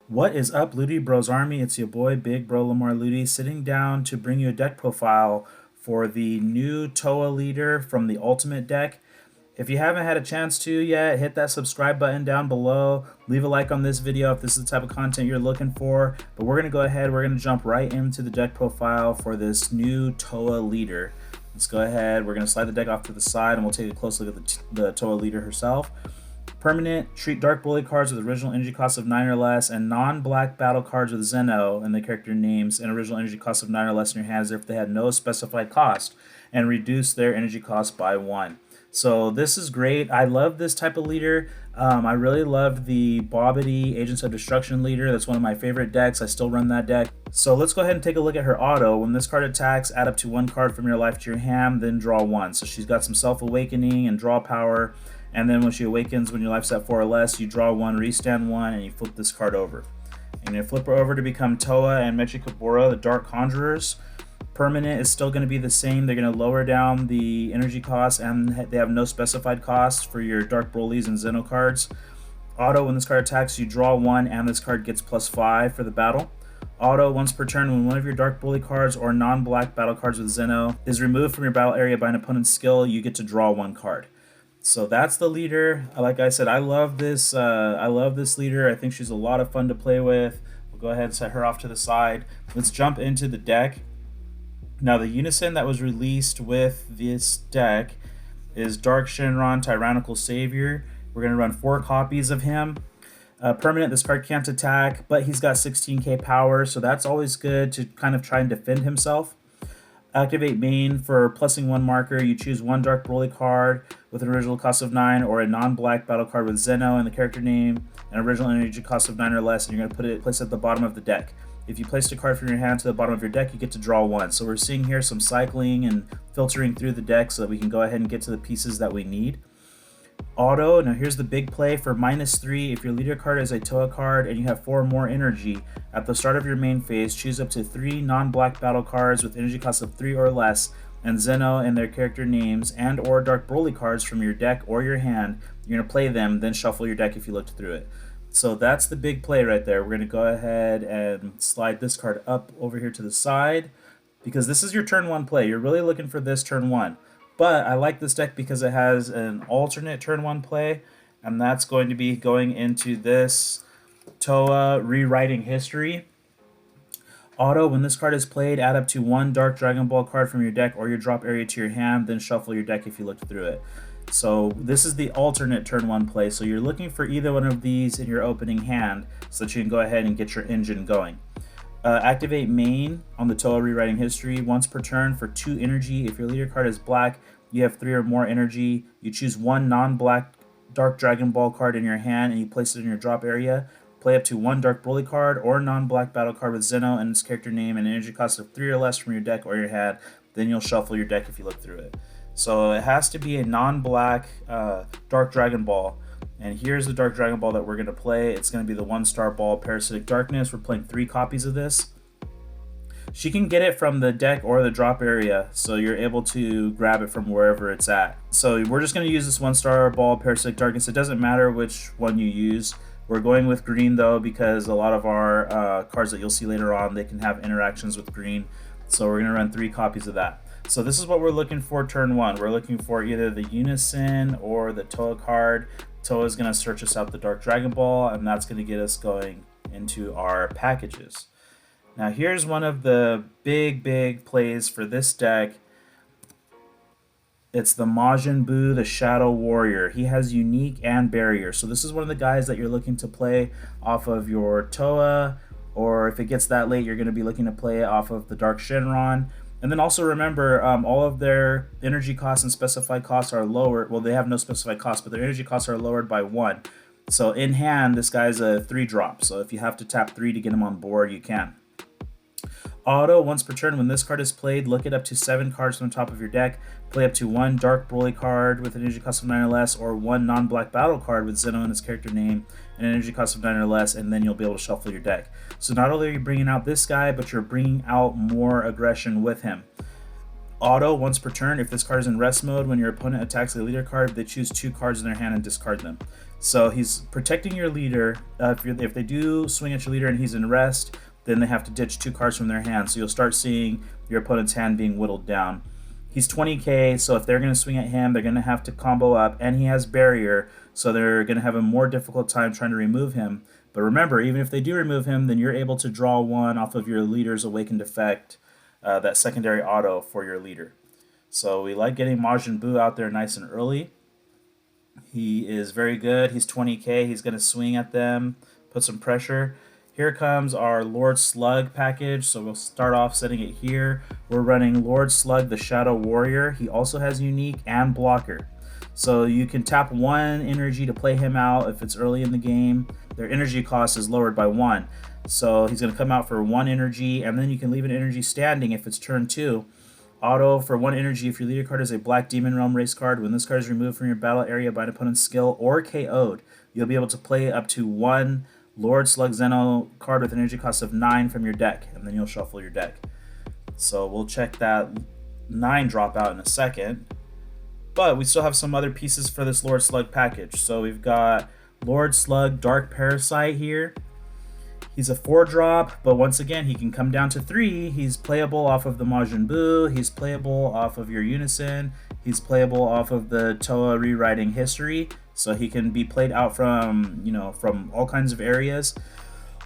What is up, LudyBros Army? It's your boy, Big Bro Lamar Ludy, sitting down to bring you a deck profile for the new TOWA leader from the Ultimate deck. If you haven't had a chance to yet, hit that subscribe button down below. Leave a like on this video if this is the type of content you're looking for. But we're going to go ahead, we're going to jump right into the deck profile for this new TOWA leader. Let's go ahead, we're going to slide the deck off to the side and we'll take a close look at the TOWA leader herself. Permanent, treat dark bully cards with original energy cost of 9 or less, and non-black battle cards with XENO and the character names and original energy cost of 9 or less in your hands if they had no specified cost, and reduce their energy cost by 1. So this is great. I love this type of leader. I really love the Bobbity Agents of Destruction leader. That's one of my favorite decks. I still run that deck. So let's go ahead and take a look at her auto. When this card attacks, add up to 1 card from your life to your hand, then draw 1. So she's got some self-awakening and draw power. And then when she awakens, when your life's at 4 or less, you draw 1, restand 1, and you flip this card over. And you flip her over to become TOWA and Mechikabura, the Dark Conjurers. Permanent is still going to be the same. They're going to lower down the energy cost, and they have no specified cost for your Dark Broly's and XENO cards. Auto, when this card attacks, you draw 1, and this card gets +5 for the battle. Auto, once per turn, when one of your Dark Bully cards or non-black battle cards with XENO is removed from your battle area by an opponent's skill, you get to draw 1 card. So that's the leader. Like I said, I love this. I love this leader. I think she's a lot of fun to play with. We'll go ahead and set her off to the side. Let's jump into the deck. Now, the unison that was released with this deck is Dark Shenron, Tyrannical Savior. We're going to run 4 copies of him. Permanent, this card can't attack, but he's got 16k power, so that's always good to kind of try and defend himself. Activate main for +1 marker. You choose 1 Dark Broly card with an original cost of 9 or a non-black battle card with XENO and the character name and original energy cost of 9 or less, and you're going to place it at the bottom of the deck. If you placed a card from your hand to the bottom of your deck, you get to draw 1. So we're seeing here some cycling and filtering through the deck so that we can go ahead and get to the pieces that we need. Auto, now here's the big play for -3. If your leader card is a TOWA card and you have 4 more energy, at the start of your main phase, choose up to 3 non-black battle cards with energy cost of 3 or less, and XENO and their character names and or Dark Broly cards from your deck or your hand. You're going to play them, then shuffle your deck if you looked through it. So that's the big play right there. We're going to go ahead and slide this card up over here to the side because this is your turn 1 play. You're really looking for this turn 1. But I like this deck because it has an alternate turn 1 play, and that's going to be going into this TOWA Rewriting History. Auto, when this card is played, add up to 1 Dark Dragon Ball card from your deck or your drop area to your hand, then shuffle your deck if you looked through it. So this is the alternate turn 1 play, so you're looking for either one of these in your opening hand so that you can go ahead and get your engine going. Activate main on the TOWA Rewriting History once per turn for 2 energy. If your leader card is black, you have 3 or more energy. You choose 1 non-black Dark Dragon Ball card in your hand and you place it in your drop area. Play up to 1 Dark Broly card or non-black battle card with XENO and its character name and energy cost of 3 or less from your deck or your hand. Then you'll shuffle your deck if you look through it. So it has to be a non-black Dark Dragon Ball. And here's the Dark Dragon Ball that we're going to play. It's going to be the 1-star ball, Parasitic Darkness. We're playing 3 copies of this. She can get it from the deck or the drop area, so you're able to grab it from wherever it's at. So we're just going to use this 1-star ball, Parasitic Darkness. It doesn't matter which one you use. We're going with green, though, because a lot of our cards that you'll see later on, they can have interactions with green. So we're going to run 3 copies of that. So this is what we're looking for turn 1. We're looking for either the Unison or the TOWA card. TOWA is going to search us out the Dark Dragon Ball, and that's going to get us going into our packages. Now here's one of the big plays for this deck. It's the Majin Buu, the Shadow Warrior. He has Unique and Barrier. So this is one of the guys that you're looking to play off of your TOWA, or if it gets that late, you're going to be looking to play it off of the Dark Shenron. And then also remember, all of their energy costs and specified costs are lowered. Well, they have no specified costs, but their energy costs are lowered by 1. So in hand, this guy's a 3-drop. So if you have to tap 3 to get him on board, you can. Auto, once per turn, when this card is played, look it up to 7 cards from the top of your deck. Play up to 1 Dark Broly card with an energy cost of 9 or less, or 1 non-black battle card with XENO and its character name and an energy cost of 9 or less, and then you'll be able to shuffle your deck. So not only are you bringing out this guy, but you're bringing out more aggression with him. Auto, once per turn, if this card is in rest mode, when your opponent attacks a leader card, they choose 2 cards in their hand and discard them. So he's protecting your leader. If they do swing at your leader and he's in rest, then they have to ditch 2 cards from their hand. So you'll start seeing your opponent's hand being whittled down. He's 20k, so if they're going to swing at him, they're going to have to combo up, and he has barrier, so they're going to have a more difficult time trying to remove him. But remember, even if they do remove him, then you're able to draw 1 off of your leader's awakened effect, that secondary auto for your leader. So we like getting Majin Buu out there nice and early. He is very good. He's 20k. He's going to swing at them, put some pressure. Here comes our Lord Slug package. So we'll start off setting it here. We're running Lord Slug, the Shadow Warrior. He also has unique and blocker. So you can tap 1 energy to play him out if it's early in the game. Their energy cost is lowered by 1. So he's going to come out for 1 energy, and then you can leave an energy standing if it's turn 2. Auto for 1 energy if your leader card is a Black Demon Realm race card. When this card is removed from your battle area by an opponent's skill or KO'd, you'll be able to play up to 1 Lord Slug XENO card with an energy cost of 9 from your deck, and then you'll shuffle your deck. So we'll check that 9 drop out in a second. But we still have some other pieces for this Lord Slug package. So we've got Lord Slug Dark Parasite here. He's a 4-drop, but once again, he can come down to 3. He's playable off of the Majin Buu. He's playable off of your Unison. He's playable off of the TOWA Rewriting History. So he can be played out from, from all kinds of areas.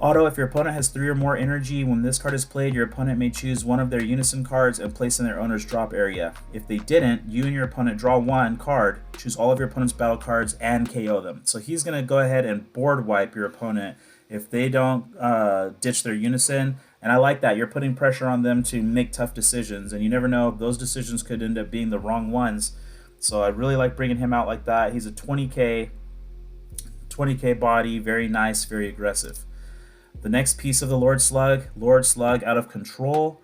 Auto, if your opponent has 3 or more energy, when this card is played, your opponent may choose one of their Unison cards and place in their owner's drop area. If they didn't, you and your opponent draw 1 card, choose all of your opponent's battle cards, and KO them. So he's going to go ahead and board wipe your opponent if they don't ditch their Unison. And I like that. You're putting pressure on them to make tough decisions, and you never know, those decisions could end up being the wrong ones. So I really like bringing him out like that. He's a 20k body, very nice, very aggressive. The next piece of the Lord Slug out of control.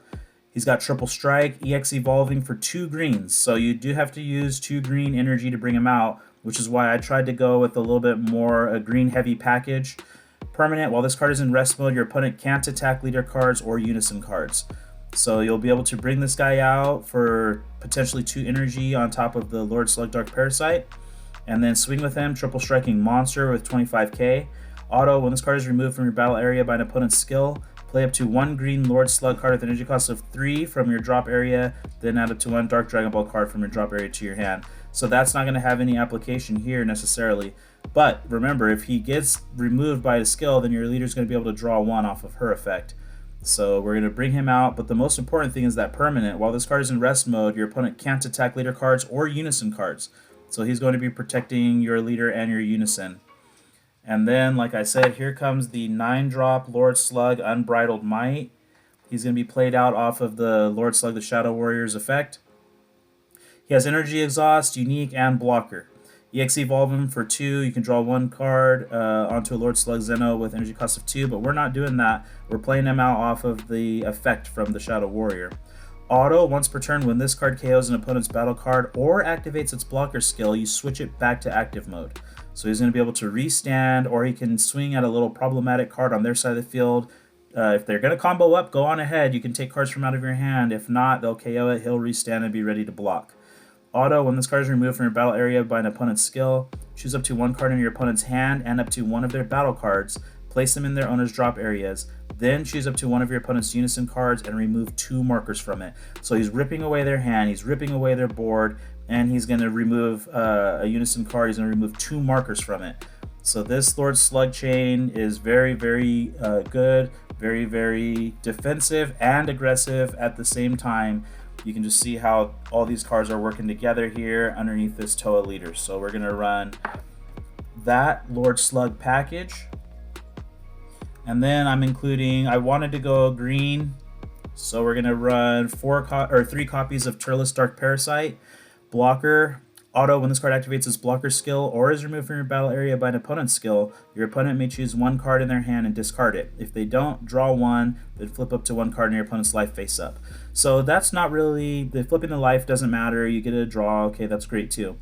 He's got triple strike, EX evolving for 2 greens. So you do have to use 2 green energy to bring him out, which is why I tried to go with a little bit more a green heavy package. Permanent, while this card is in rest mode, your opponent can't attack leader cards or Unison cards. So you'll be able to bring this guy out for potentially 2 energy on top of the Lord Slug Dark Parasite, and then swing with him, triple striking monster with 25k. Auto, when this card is removed from your battle area by an opponent's skill, play up to 1 green Lord Slug card with an energy cost of 3 from your drop area, then add up to 1 Dark Dragon Ball card from your drop area to your hand. So that's not going to have any application here necessarily. But remember, if he gets removed by his skill, then your leader's going to be able to draw 1 off of her effect. So we're going to bring him out, but the most important thing is that permanent. While this card is in rest mode, your opponent can't attack leader cards or Unison cards. So he's going to be protecting your leader and your Unison. And then, like I said, here comes the 9-drop Lord Slug Unbridled Might. He's going to be played out off of the Lord Slug the Shadow Warrior's effect. He has Energy Exhaust, Unique, and Blocker. EX evolve him for 2. You can draw 1 card onto a Lord Slug XENO with energy cost of 2, but we're not doing that. We're playing him out off of the effect from the Shadow Warrior. Auto, once per turn, when this card KOs an opponent's battle card or activates its blocker skill, you switch it back to active mode. So he's going to be able to restand, or he can swing at a little problematic card on their side of the field. If they're going to combo up, go on ahead. You can take cards from out of your hand. If not, they'll KO it. He'll restand and be ready to block. Auto, when this card is removed from your battle area by an opponent's skill, choose up to 1 card in your opponent's hand and up to 1 of their battle cards. Place them in their owner's drop areas. Then choose up to 1 of your opponent's Unison cards and remove 2 markers from it. So he's ripping away their hand, he's ripping away their board, and he's going to remove a Unison card. He's going to remove 2 markers from it. So this Lord Slug chain is very, very good, very, very defensive and aggressive at the same time. You can just see how all these cards are working together here underneath this TOWA leader. So we're going to run that Lord Slug package. And then I'm including, I wanted to go green, so we're going to run 3 copies of Turles Dark Parasite. Blocker, auto, when this card activates its blocker skill or is removed from your battle area by an opponent's skill, your opponent may choose 1 card in their hand and discard it. If they don't, draw 1, then flip up to 1 card in your opponent's life face up. So that's not really, the flipping the life doesn't matter, you get a draw, okay, that's great too.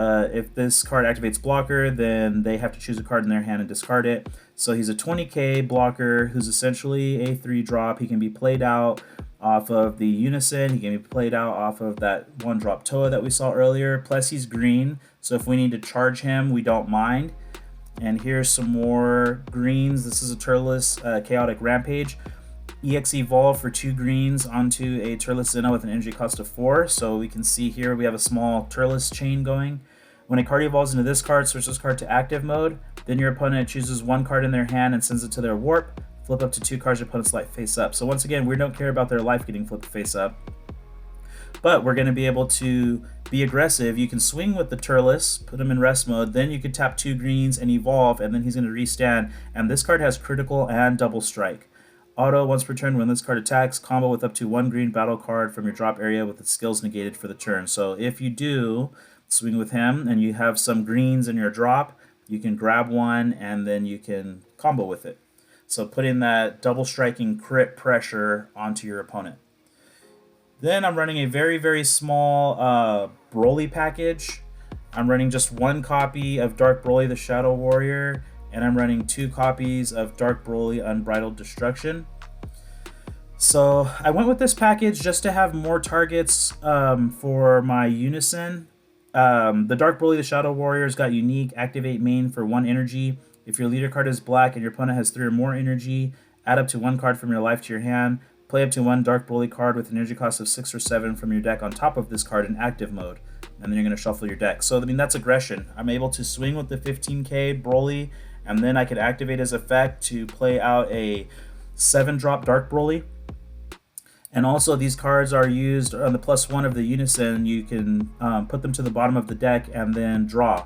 If this card activates blocker, then they have to choose a card in their hand and discard it. So he's a 20k blocker who's essentially a 3-drop. He can be played out off of the Unison. He can be played out off of that 1-drop TOWA that we saw earlier. Plus he's green, so if we need to charge him, we don't mind. And here's some more greens. This is a Turles Chaotic Rampage. EX Evolve for 2 greens onto a Turles XENO with an energy cost of 4. So we can see here we have a small Turles chain going. When a card evolves into this card, switch this card to active mode. Then your opponent chooses 1 card in their hand and sends it to their warp. Flip up to 2 cards your opponent's life face up. So once again, we don't care about their life getting flipped face up. But we're going to be able to be aggressive. You can swing with the Turles, put him in rest mode, then you could tap 2 greens and evolve, and then he's going to restand. And this card has critical and double strike. Auto, once per turn, when this card attacks, combo with up to 1 green battle card from your drop area with its skills negated for the turn. So if you do swing with him and you have some greens in your drop, you can grab one and then you can combo with it. So putting that double striking crit pressure onto your opponent. Then I'm running a very, very small Broly package. I'm running just 1 copy of Dark Broly the Shadow Warrior, and I'm running 2 copies of Dark Broly Unbridled Destruction. So I went with this package just to have more targets for my Unison. The Dark Broly the Shadow Warrior's got unique activate main for 1 energy. If your leader card is black and your opponent has 3 or more energy, add up to 1 card from your life to your hand. Play up to 1 Dark Broly card with an energy cost of 6 or 7 from your deck on top of this card in active mode. And then you're going to shuffle your deck. So, I mean, that's aggression. I'm able to swing with the 15k Broly, and then I could activate his effect to play out a 7-drop Dark Broly. And also, these cards are used on the +1 of the Unison. You can put them to the bottom of the deck and then draw.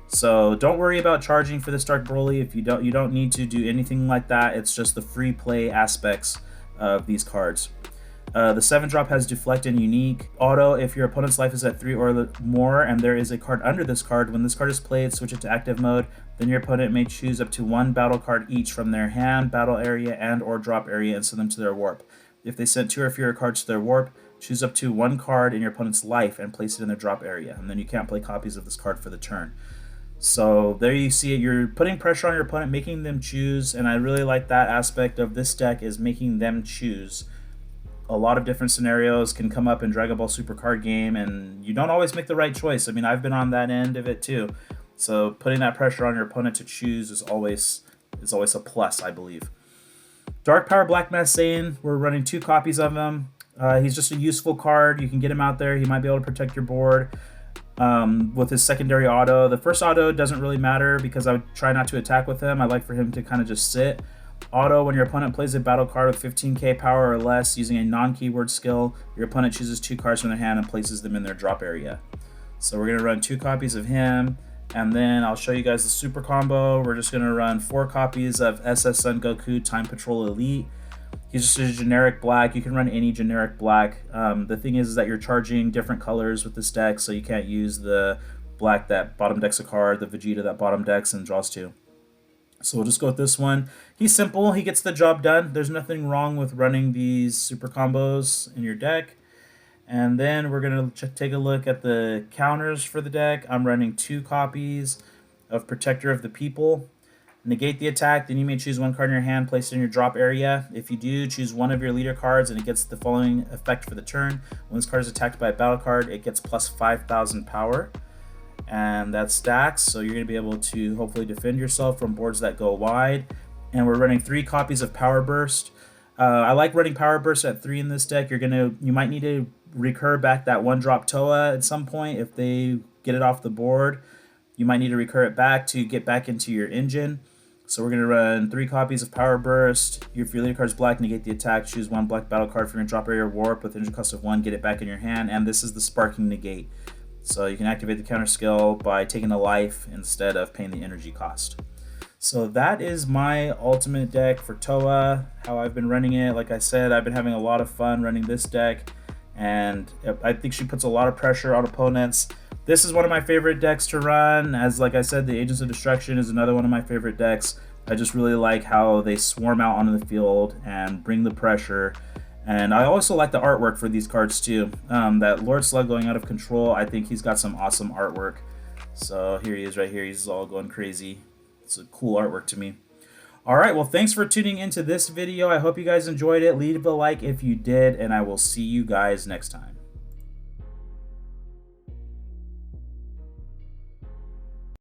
So don't worry about charging for this Dark Broly. If you don't need to do anything like that. It's just the free play aspects of these cards. The 7-drop has Deflect and Unique. Auto, if your opponent's life is at 3 or more and there is a card under this card, when this card is played, switch it to active mode. Then your opponent may choose up to 1 battle card each from their hand, battle area, and or drop area and send them to their warp. If they sent 2 or fewer cards to their warp, choose up to 1 card in your opponent's life and place it in their drop area. And then you can't play copies of this card for the turn. So there you see it. You're putting pressure on your opponent, making them choose, and I really like that aspect of this deck is making them choose. A lot of different scenarios can come up in Dragon Ball Super card game, and you don't always make the right choice. I mean, I've been on that end of it too. So putting that pressure on your opponent to choose is always a plus, I believe. Dark Power Black Mass Saiyan, we're running 2 copies of him. He's just a useful card. You can get him out there. He might be able to protect your board. With his secondary auto. The first auto doesn't really matter because I would try not to attack with him. I like for him to kind of just sit. Auto, when your opponent plays a battle card with 15k power or less using a non-keyword skill, your opponent chooses 2 cards from their hand and places them in their drop area. So we're going to run 2 copies of him, and then I'll show you guys the super combo. We're just going to run 4 copies of SS Son Goku Time Patrol Elite. He's just a generic black. You can run any generic black. The thing is that you're charging different colors with this deck, so you can't use the black that bottom decks a card, the Vegeta that bottom decks and draws 2. So we'll just go with this one. He's simple. He gets the job done. There's nothing wrong with running these super combos in your deck. And then we're going to take a look at the counters for the deck. I'm running 2 copies of Protector of the People. Negate the attack, then you may choose 1 card in your hand, place it in your drop area. If you do, choose 1 of your leader cards and it gets the following effect for the turn. When this card is attacked by a battle card, it gets plus 5,000 power. And that stacks, so you're going to be able to hopefully defend yourself from boards that go wide. And we're running 3 copies of Power Burst. I like running Power Burst at 3 in this deck. You might need to recur back that 1-drop TOWA at some point if they get it off the board. You might need to recur it back to get back into your engine. So we're going to run 3 copies of Power Burst. If your leader card's black, negate the attack. Choose 1 black battle card from your drop area or warp with energy cost of 1. Get it back in your hand. And this is the Sparking Negate. So you can activate the counter skill by taking a life instead of paying the energy cost. So that is my ultimate deck for TOWA, how I've been running it. Like I said, I've been having a lot of fun running this deck. And I think she puts a lot of pressure on opponents. This is one of my favorite decks to run. As like I said, the Agents of Destruction is another one of my favorite decks. I just really like how they swarm out onto the field and bring the pressure. And I also like the artwork for these cards too. That Lord Slug going out of control, I think he's got some awesome artwork. So here he is right here. He's all going crazy. It's a cool artwork to me. Alright, well thanks for tuning into this video. I hope you guys enjoyed it. Leave a like if you did, and I will see you guys next time.